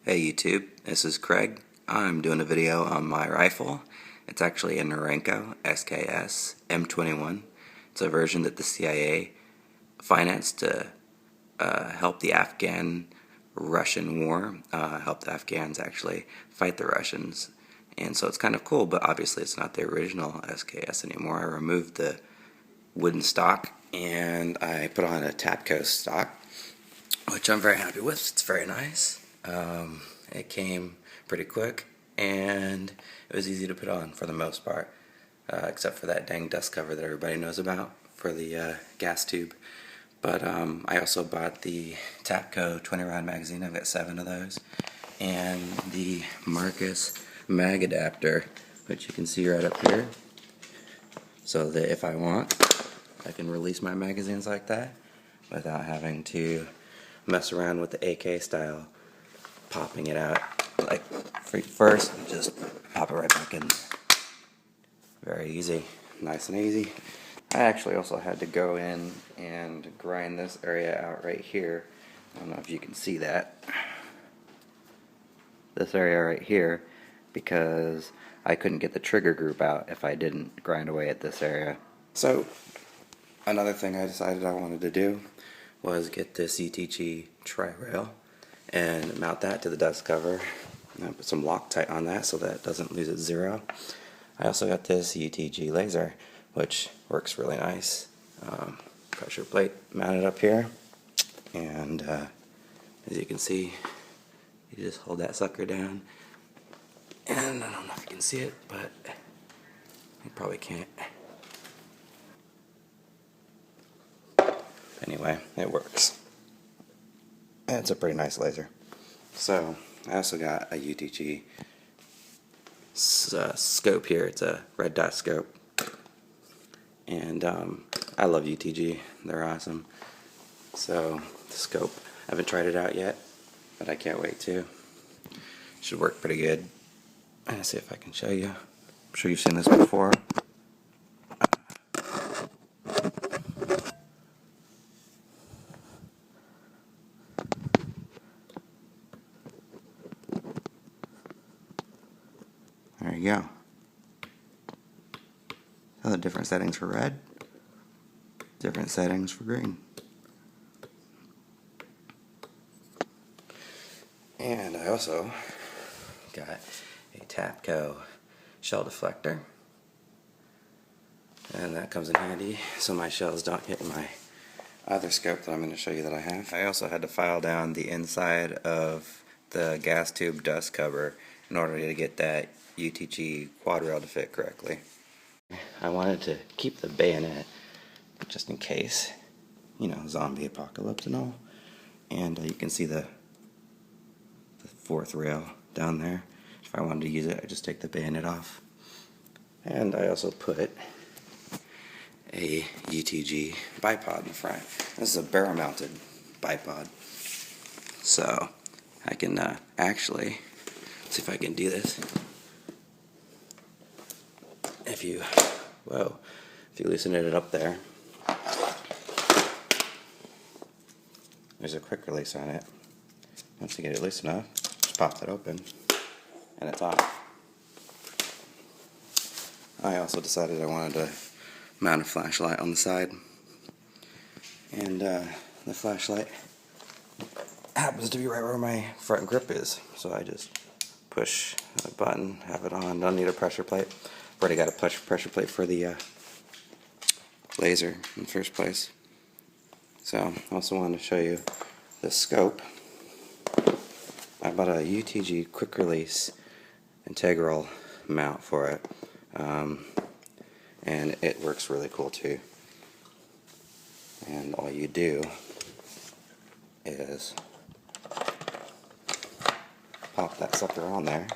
Hey YouTube, this is Craig. I'm doing a video on my rifle. It's actually a Norenko SKS M21. It's a version that the CIA financed to help the Afghan-Russian war, help the Afghans actually fight the Russians. And so it's kind of cool, but obviously it's not the original SKS anymore. I removed the wooden stock and I put on a Tapco stock, which I'm very happy with. It's very nice. It came pretty quick and it was easy to put on for the most part, except for that dang dust cover that everybody knows about for the gas tube. But I also bought the Tapco 20 round magazine. I've got 7 of those, and the sksMagAdapter, which you can see right up here, so that if I want, I can release my magazines like that without having to mess around with the AK style, popping it out like first, just pop it right back in. Very easy, nice and easy. I actually also had to go in and grind this area out right here. I don't know if you can see that. This area right here, because I couldn't get the trigger group out if I didn't grind away at this area. So another thing I decided I wanted to do was get this Utg tri-rail and mount that to the dust cover. And I put some Loctite on that so that it doesn't lose its zero. I also got this Utg laser, which works really nice. Pressure plate mounted up here, and as you can see, you just hold that sucker down, and I don't know if you can see it, but you probably can't. Anyway, it works. And it's a pretty nice laser. So I also got a Utg scope here. It's a red dot scope. And I love Utg, they're awesome. So the scope, I haven't tried it out yet, but I can't wait to. Should work pretty good. Let's see if I can show you. I'm sure you've seen this before. There you go. So the different settings for red, different settings for green. And I also got a Tapco shell deflector, and that comes in handy so my shells don't hit my other scope that I'm going to show you that I have. I also had to file down the inside of the gas tube dust cover in order to get that Utg quad rail to fit correctly. I wanted to keep the bayonet just in case, you know, zombie apocalypse and all. And you can see the 4th rail down there. If I wanted to use it, I just take the bayonet off. And I also put a Utg Bipod in the front. This is a barrel mounted bipod. So I can actually, see if I can do this. If you loosen it up there, there's a quick release on it. Once you get it loose enough, just pop that open and it's off. I also decided I wanted to mount a flashlight on the side, and the flashlight happens to be right where my front grip is, so I just push a button, have it on. Don't need a pressure plate. I've already got a pressure plate for the laser in the first place. So I also wanted to show you the scope. I bought a Utg quick release integral mount for it, and it works really cool too. And all you do is pop that sucker on there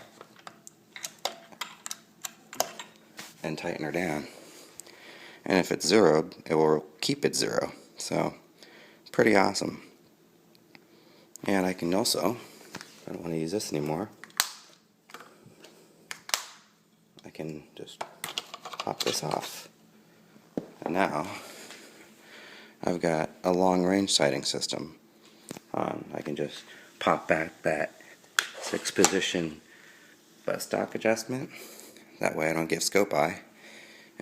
and tighten her down. And if it's zeroed, it will keep it zero. So, pretty awesome. And I can also, if I don't want to use this anymore, I can just pop this off. And now, I've got a long range sighting system on. I can just pop back that 6-position butt stock adjustment. That way I don't get scope eye.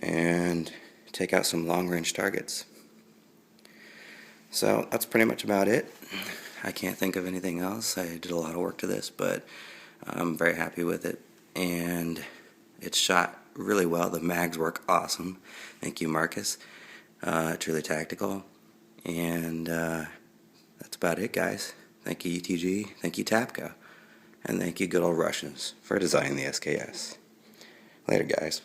And take out some long-range targets. So that's pretty much about it. I can't think of anything else. I did a lot of work to this, but I'm very happy with it. And it's shot really well. The mags work awesome. Thank you, Marcus. Truly tactical. And that's about it, guys. Thank you, UTG. Thank you, Tapco. And thank you, good old Russians, for designing the SKS. Later, guys.